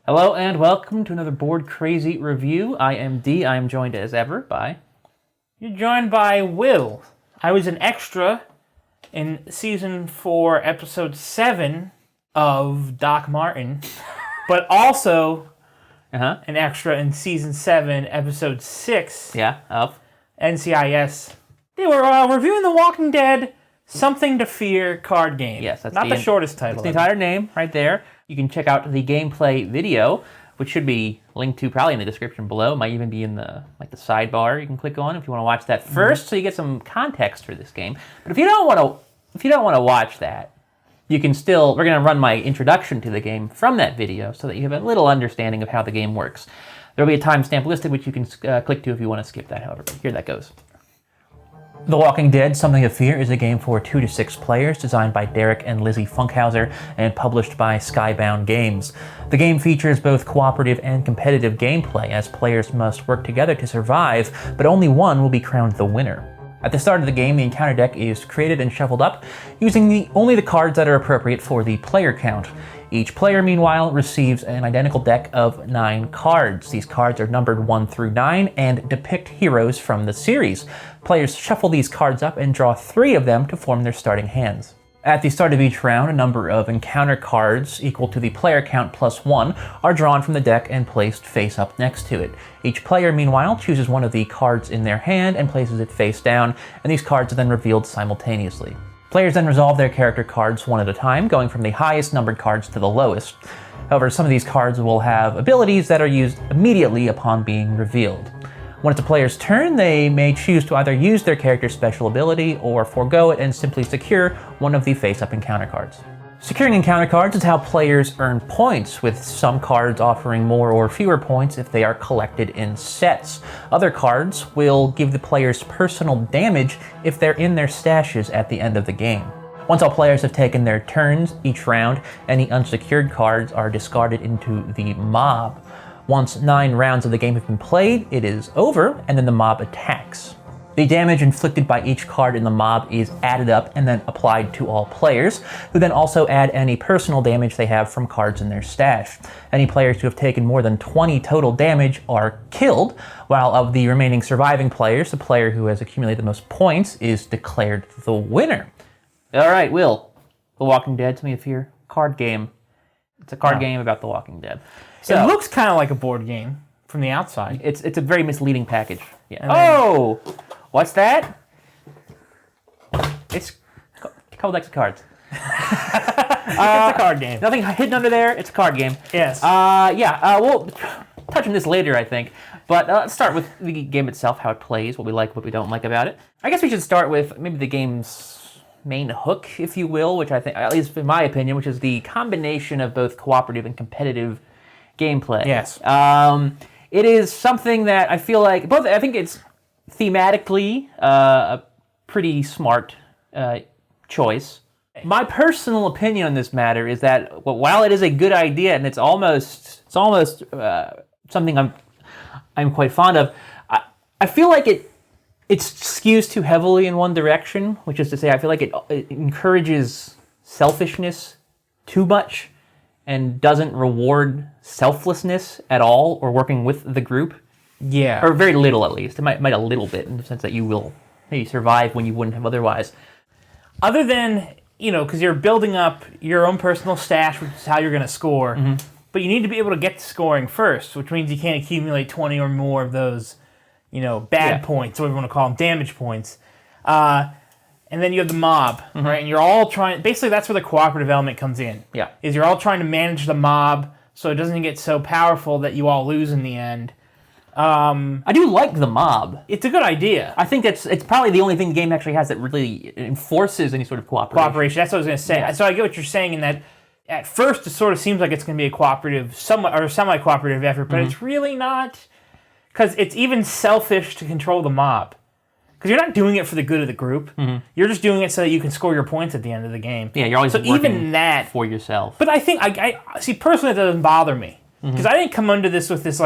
Hello and welcome to another Board Crazy review. I am D. I am joined as ever by... You're joined by Will. I was an extra in Season 4, Episode 7 of Doc Martin, but also an extra in Season 7, Episode 6 of NCIS. They were reviewing The Walking Dead Something to Fear card game. Yes, that's not the shortest title. That's the entire name right there. You can check out the gameplay video, which should be linked to probably in the description below. It might even be in the sidebar you can click on if you want to watch that first, so you get some context for this game. But if you don't want to watch that, you can still. We're going to run my introduction to the game from that video, so that you have a little understanding of how the game works. There will be a timestamp listed, which you can click to if you want to skip that. However, here that goes. The Walking Dead Something to Fear is a game for 2 to 6 players, designed by Derek and Lizzy Funkhouser and published by Skybound Games. The game features both cooperative and competitive gameplay, as players must work together to survive, but only one will be crowned the winner. At the start of the game, the encounter deck is created and shuffled up, using only the cards that are appropriate for the player count. Each player, meanwhile, receives an identical deck of 9 cards. These cards are numbered 1 through 9 and depict heroes from the series. Players shuffle these cards up and draw 3 of them to form their starting hands. At the start of each round, a number of encounter cards equal to the player count plus 1 are drawn from the deck and placed face up next to it. Each player, meanwhile, chooses one of the cards in their hand and places it face down, and these cards are then revealed simultaneously. Players then resolve their character cards one at a time, going from the highest numbered cards to the lowest. However, some of these cards will have abilities that are used immediately upon being revealed. When it's a player's turn, they may choose to either use their character's special ability or forego it and simply secure one of the face-up encounter cards. Securing encounter cards is how players earn points, with some cards offering more or fewer points if they are collected in sets. Other cards will give the players personal damage if they're in their stashes at the end of the game. Once all players have taken their turns each round, any unsecured cards are discarded into the mob. Once 9 rounds of the game have been played, it is over, and then the mob attacks. The damage inflicted by each card in the mob is added up and then applied to all players, who then also add any personal damage they have from cards in their stash. Any players who have taken more than 20 total damage are killed, while of the remaining surviving players, the player who has accumulated the most points is declared the winner. All right, Will. The Walking Dead, Something to Fear card game. It's a card game about The Walking Dead. So, it looks kind of like a board game from the outside. It's a very misleading package. Yeah. What's that? It's a couple decks of cards. It's a card game. Nothing hidden under there. It's a card game. Yes. We'll touch on this later, I think. But let's start with the game itself, how it plays, what we like, what we don't like about it. I guess we should start with maybe the game's main hook, if you will, which I think, at least in my opinion, which is the combination of both cooperative and competitive gameplay. Yes. It is something that I feel like I think it's thematically a pretty smart choice. My personal opinion on this matter is that while it is a good idea and it's almost something I'm quite fond of, I feel like it skews too heavily in one direction, which is to say I feel like it encourages selfishness too much and doesn't reward selflessness at all or working with the group. Yeah. Or very little, at least. It might a little bit, in the sense that you will maybe survive when you wouldn't have otherwise. Other than, because you're building up your own personal stash, which is how you're going to score, but you need to be able to get to scoring first, which means you can't accumulate 20 or more of those, bad points, whatever you want to call them, damage points. And then you have the mob, right? And you're all trying... Basically, that's where the cooperative element comes in. Yeah. Is you're all trying to manage the mob so it doesn't get so powerful that you all lose in the end. I do like the mob. It's a good idea. I think it's probably the only thing the game actually has that really enforces any sort of cooperation. That's what I was going to say. Yeah. So I get what you're saying in that at first it sort of seems like it's going to be a cooperative, semi-cooperative effort, but it's really not, because it's even selfish to control the mob. Because you're not doing it for the good of the group. You're just doing it so that you can score your points at the end of the game. Yeah, you're always working for yourself. But I think, I see, personally, it doesn't bother me. Because I didn't come into this with this,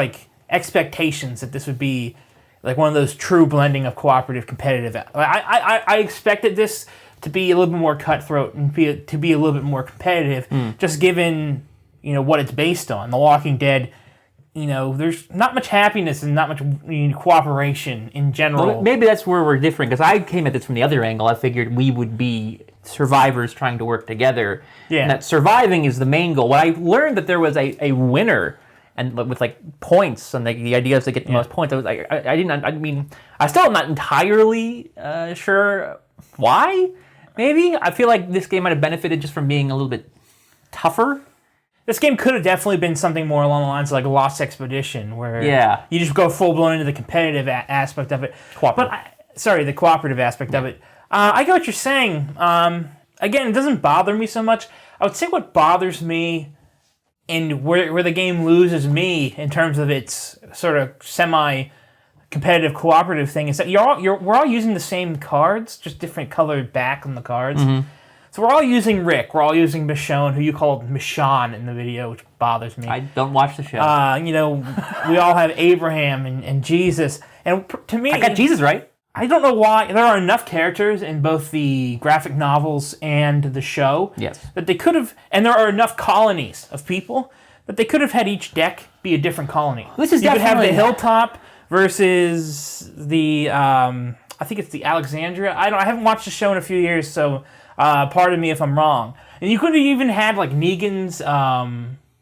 expectations that this would be one of those true blending of cooperative competitive. I expected this to be a little bit more cutthroat and to be a little bit more competitive, just given what it's based on. The Walking Dead, there's not much happiness and not much cooperation in general. Well, maybe that's where we're different, because I came at this from the other angle. I figured we would be survivors trying to work together, and that surviving is the main goal. When I learned that there was a winner, and with points, and the idea is to get the most points, I still am not entirely sure why. Maybe I feel like this game might have benefited just from being a little bit tougher. This game could have definitely been something more along the lines of like Lost Expedition, where you just go full blown into the competitive aspect of it. The cooperative aspect of it. I get what you're saying. Again, it doesn't bother me so much. I would say what bothers me, and where the game loses me in terms of its sort of semi-competitive cooperative thing, is that we're all using the same cards, just different colored back on the cards. Mm-hmm. So we're all using Rick. We're all using Michonne, who you called Michonne in the video, which bothers me. I don't watch the show. We all have Abraham and Jesus. And to me, I got Jesus right. I don't know why. There are enough characters in both the graphic novels and the show that they could have, and there are enough colonies of people that they could have had each deck be a different colony. This is you could have the Hilltop versus the, I think it's the Alexandria. I haven't watched the show in a few years, so pardon me if I'm wrong. And you could have even had like Negan's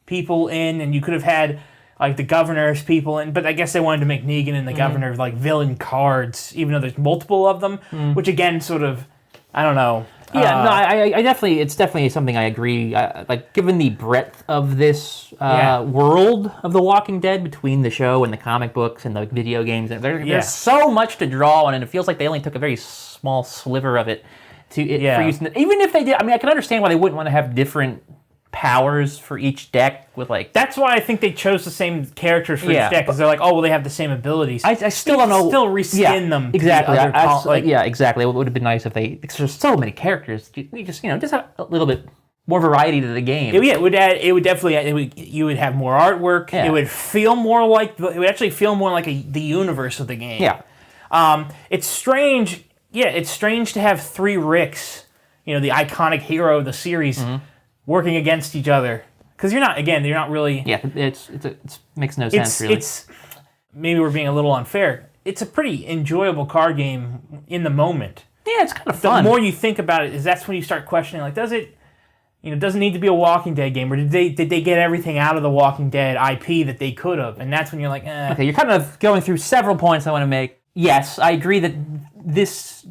people in, and you could have had like the governor's people in, but I guess they wanted to make Negan and the governor like villain cards, even though there's multiple of them, which again sort of, I don't know. I definitely, it's definitely something I agree. Like, given the breadth of this world of The Walking Dead, between the show and the comic books and the video games, there's so much to draw on, and it feels like they only took a very small sliver of it for use. Even if they did, I can understand why they wouldn't want to have different powers for each deck with like. That's why I think they chose the same characters for each deck, because they're like, oh well, they have the same abilities. I still don't know. Still reskin them. Exactly. Exactly. It would have been nice if because there's so many characters. You just have a little bit more variety to the game. It would add. It would definitely. You would have more artwork. Yeah. It would feel more like. It would actually feel more like the universe of the game. Yeah. It's strange. Yeah, it's strange to have three Ricks. The iconic hero of the series. Mm-hmm. Working against each other, because you're not really. Yeah, it makes no sense really. It's maybe we're being a little unfair. It's a pretty enjoyable card game in the moment. Yeah, it's kind of fun. The more you think about it, that's when you start questioning, like, does it need to be a Walking Dead game, or did they get everything out of the Walking Dead IP that they could have? And that's when you're like, eh. Okay, you're kind of going through several points I want to make. Yes, I agree that this,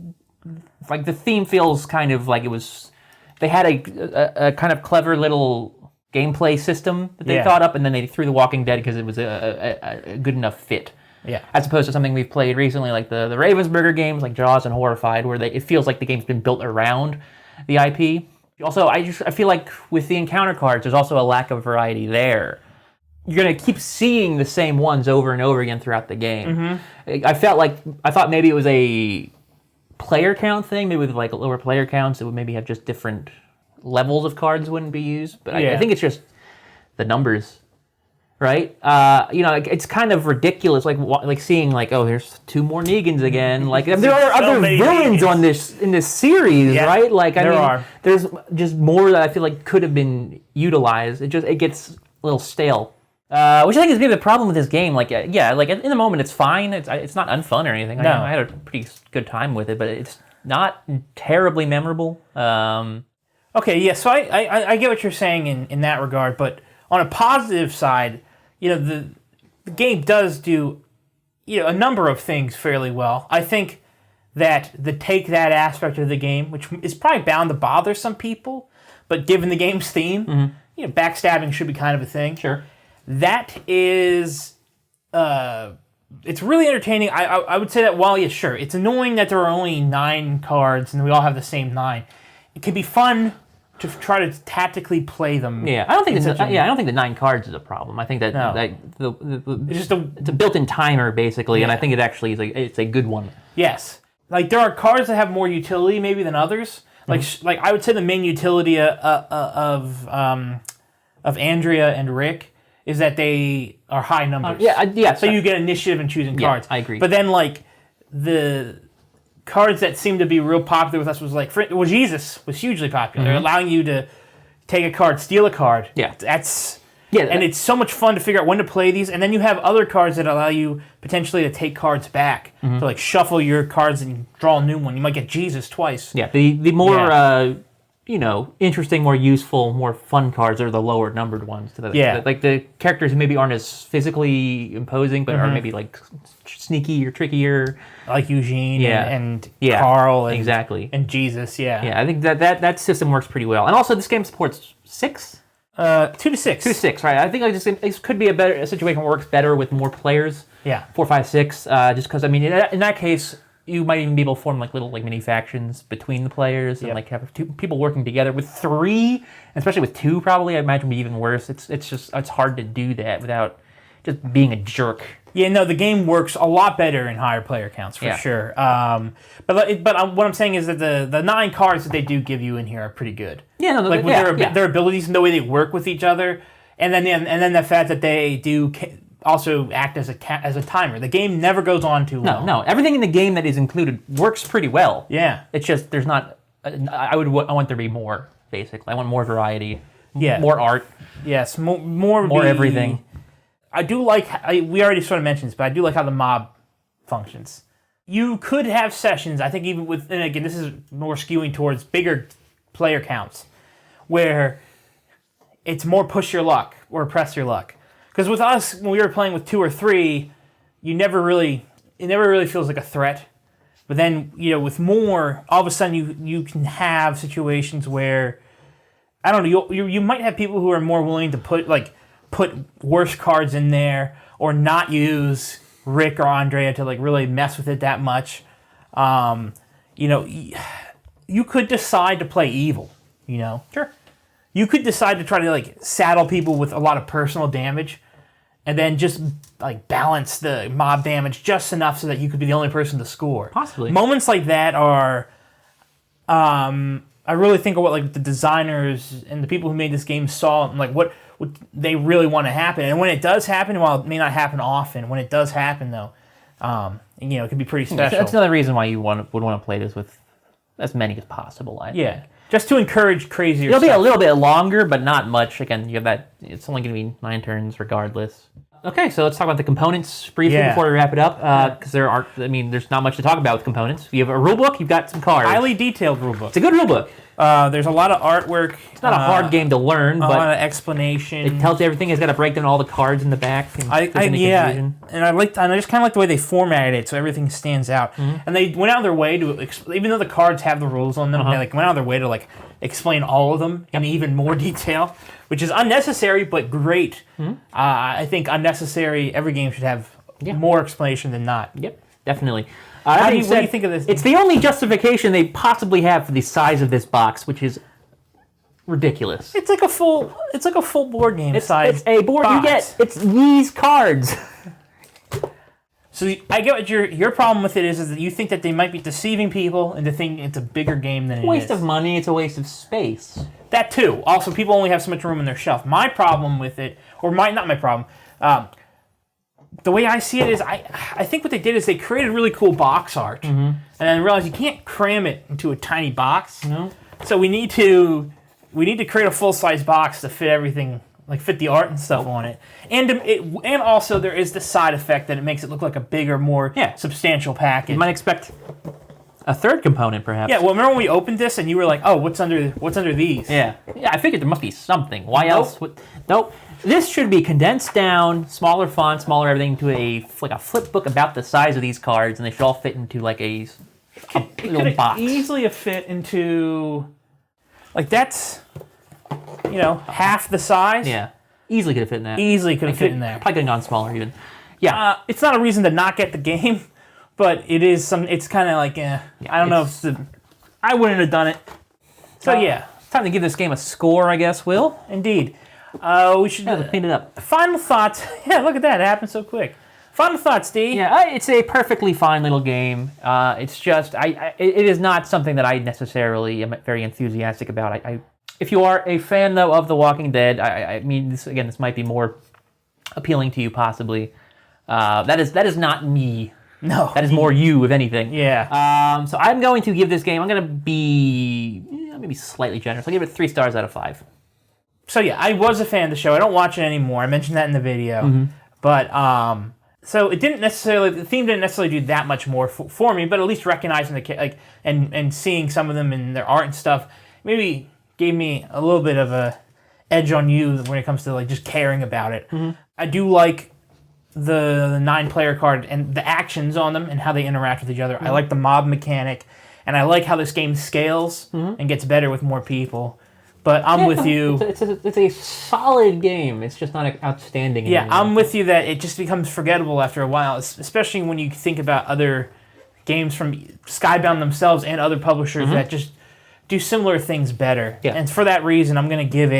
like, the theme feels kind of like it was. They had a kind of clever little gameplay system that they thought up, and then they threw The Walking Dead because it was a good enough fit. Yeah. As opposed to something we've played recently, like the Ravensburger games, like Jaws and Horrified, where it feels like the game's been built around the IP. Also, I feel like with the encounter cards, there's also a lack of variety there. You're going to keep seeing the same ones over and over again throughout the game. Mm-hmm. I thought maybe it was a player count thing, maybe with like lower player counts, it would maybe have just different levels of cards wouldn't be used, but I think it's just the numbers, right? It's kind of ridiculous, like seeing like, oh, there's two more Negans again. Like there are other villains in this series, right? Like there's just more that I feel like could have been utilized. It gets a little stale. Which I think is maybe the problem with this game. Like, in the moment it's fine. It's not unfun or anything. No. I had a pretty good time with it, but it's not terribly memorable. Okay, yeah. So I get what you're saying in that regard, but on a positive side, the game does do a number of things fairly well. I think that take that aspect of the game, which is probably bound to bother some people, but given the game's theme, backstabbing should be kind of a thing. Sure. That is, it's really entertaining. I would say that while, sure, it's annoying that there are only 9 cards and we all have the same 9. It can be fun to try to tactically play them. Yeah, I don't think the 9 cards is a problem. I think that it's a built-in timer basically, and I think it actually is it's a good one. Yes, like there are cards that have more utility maybe than others. Like I would say the main utility of Andrea and Rick is that they are high numbers. So you get initiative in choosing cards. I agree. But then, like, the cards that seem to be real popular with us was like, Jesus was hugely popular. Mm-hmm. They're allowing you to take a card, steal a card. Yeah. That's Yeah, and it's so much fun to figure out when to play these. And then you have other cards that allow you potentially to take cards back. To like shuffle your cards and draw a new one. You might get Jesus twice. Yeah, the more interesting, more useful, more fun cards are the lower numbered ones. Like the characters who maybe aren't as physically imposing, but are maybe like sneaky or trickier. Like Eugene and Carl and, exactly. and Jesus, Yeah, I think that system works pretty well. And also this game supports 6? 2 to 6. 2 to 6, right. I think this could be a situation where it works better with more players. Yeah. 4, 5, 6, just because, I mean, in that case, you might even be able to form like little like mini factions between the players and like have people working together. With 3, especially with 2 probably, I imagine would be even worse. It's hard to do that without just being a jerk. Yeah, no, the game works a lot better in higher player counts for sure. But what I'm saying is that the 9 cards that they do give you in here are pretty good. Yeah, no, like with their abilities and the way they work with each other, and then the fact that they do also act as a timer. The game never goes on too long. No, everything in the game that is included works pretty well. Yeah, it's just there's not. I want there to be more. Basically, I want more variety. Yeah, more art. Yes, more everything. I do like. We already sort of mentioned this, but I do like how the mob functions. You could have sessions. I think even with, and again, this is more skewing towards bigger player counts, where it's more push your luck or press your luck. Because with us, when we were playing with 2 or 3, it never really feels like a threat. But then, with more, all of a sudden you can have situations where, I don't know, you might have people who are more willing to put worse cards in there, or not use Rick or Andrea to like really mess with it that much. You could decide to play evil. Sure. You could decide to try to like saddle people with a lot of personal damage, and then just like balance the mob damage just enough so that you could be the only person to score. Possibly. Moments like that are, I really think of what like the designers and the people who made this game saw, and like what they really want to happen. And when it does happen, while it may not happen often, when it does happen though, it can be pretty special. That's another reason why you would want to play this with as many as possible. I think. Just to encourage crazier It'll stuff. be a little bit longer, but not much. Again, you have that. It's only going to be 9 turns regardless. Okay, so let's talk about the components briefly before we wrap it up. Because there's not much to talk about with components. You have a rulebook, you've got some cards. Highly detailed rulebook. It's a good rulebook. There's a lot of artwork. It's not a hard game to learn, but a lot of explanation. It tells you everything. It's got to break down all the cards in the back. And and I just kind of like the way they formatted it, so everything stands out. Mm-hmm. And they went out of their way to, even though the cards have the rules on them, they went out of their way to like explain all of them in even more detail, which is unnecessary but great. Mm-hmm. I think unnecessary. Every game should have more explanation than not. Yep, definitely. What do you think of this? It's the only justification they possibly have for the size of this box, which is ridiculous. It's like a full board game size. It's a board box. You get. It's these cards. So I get what your problem with it is that you think that they might be deceiving people into thinking it's a bigger game than it is. Waste of money. It's a waste of space. That too. Also, people only have so much room in their shelf. My problem with it, not my problem. The way I see it is, I think what they did is they created really cool box art, and then realized you can't cram it into a tiny box. No. So we need to create a full size box to fit everything, like fit the art and stuff on it, and also there is the side effect that it makes it look like a bigger, more substantial package. You might expect a third component, perhaps. Yeah. Well, remember when we opened this and you were like, "Oh, what's under these?" Yeah. I figured there must be something. Why else? Nope. This should be condensed down, smaller font, smaller everything, to a flip book about the size of these cards, and they should all fit into like a little box. Easily a fit into, like that's, half the size. Yeah, easily could have fit in that. Easily could have fit in there. Probably could have gone smaller even. Yeah, it's not a reason to not get the game, but it is it's kind of like, I don't know if I wouldn't have done it. So it's time to give this game a score, I guess. Will indeed. We should clean it up. Final thoughts. Yeah, look at that. It happened so quick. Final thoughts, D. Yeah, it's a perfectly fine little game. It's just, it is not something that I necessarily am very enthusiastic about. If you are a fan, though, of The Walking Dead, I mean, this might be more appealing to you, possibly. That is not me. No. That is more you, if anything. Yeah. So I'm going to give this game, I'm going to be maybe slightly generous. I'll give it 3 stars out of 5. So yeah, I was a fan of the show. I don't watch it anymore. I mentioned that in the video. But so it didn't necessarily, the theme didn't necessarily do that much more for me, but at least recognizing the and seeing some of them in their art and stuff maybe gave me a little bit of a edge on you when it comes to like just caring about it. I do like the 9-player card and the actions on them and how they interact with each other. I like the mob mechanic, and I like how this game scales and gets better with more people. But I'm with you. It's a solid game. It's just not outstanding. Yeah, I'm with you that it just becomes forgettable after a while, especially when you think about other games from Skybound themselves and other publishers that just do similar things better. Yeah. And for that reason, I'm going to give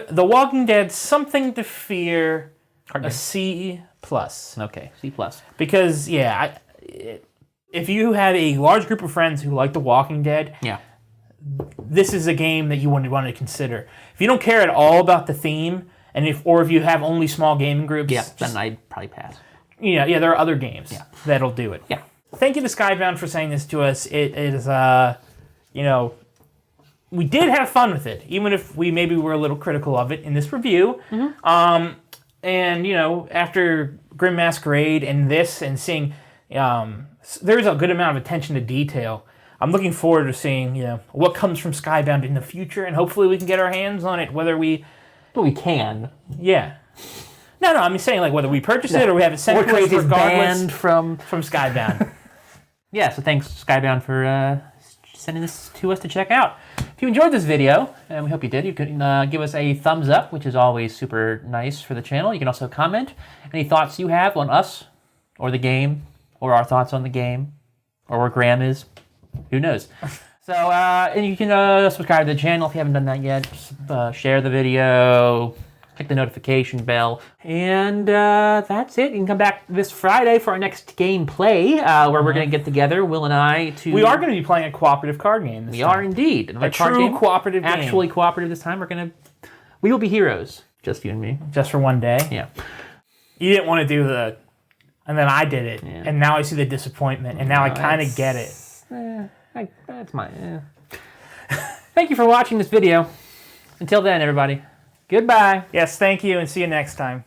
The Walking Dead Something to Fear a C+. Okay, C+. Because, yeah, if you have a large group of friends who like The Walking Dead, this is a game that you want to consider. If you don't care at all about the theme, or if you have only small gaming groups, then I'd probably pass. Yeah, there are other games that'll do it. Yeah. Thank you to Skybound for saying this to us. It is, we did have fun with it, even if we maybe were a little critical of it in this review. And, after Grim Masquerade and this and seeing, there's a good amount of attention to detail. I'm looking forward to seeing, what comes from Skybound in the future, and hopefully we can get our hands on it, whether we... Well, we can. Yeah. No, I'm saying like whether we purchase it or we have it sent to us regardless banned from Skybound. Yeah, so thanks Skybound for sending this to us to check out. If you enjoyed this video, and we hope you did, you can give us a thumbs up, which is always super nice for the channel. You can also comment any thoughts you have on us, or the game, or our thoughts on the game, or where Graham is. Who knows? So, and you can subscribe to the channel if you haven't done that yet. Share the video, click the notification bell, and that's it. You can come back this Friday for our next gameplay, where we're going to get together, Will and I, to... We are going to be playing a cooperative card game this time. We are indeed. A true cooperative game. Actually cooperative this time. We will be heroes. Just you and me. Just for one day? Yeah. You didn't want to do the... And then I did it. Yeah. And now I see the disappointment. And now I kind of get it. That's my... Thank you for watching this video. Until then, everybody. Goodbye. Yes, thank you, and see you next time.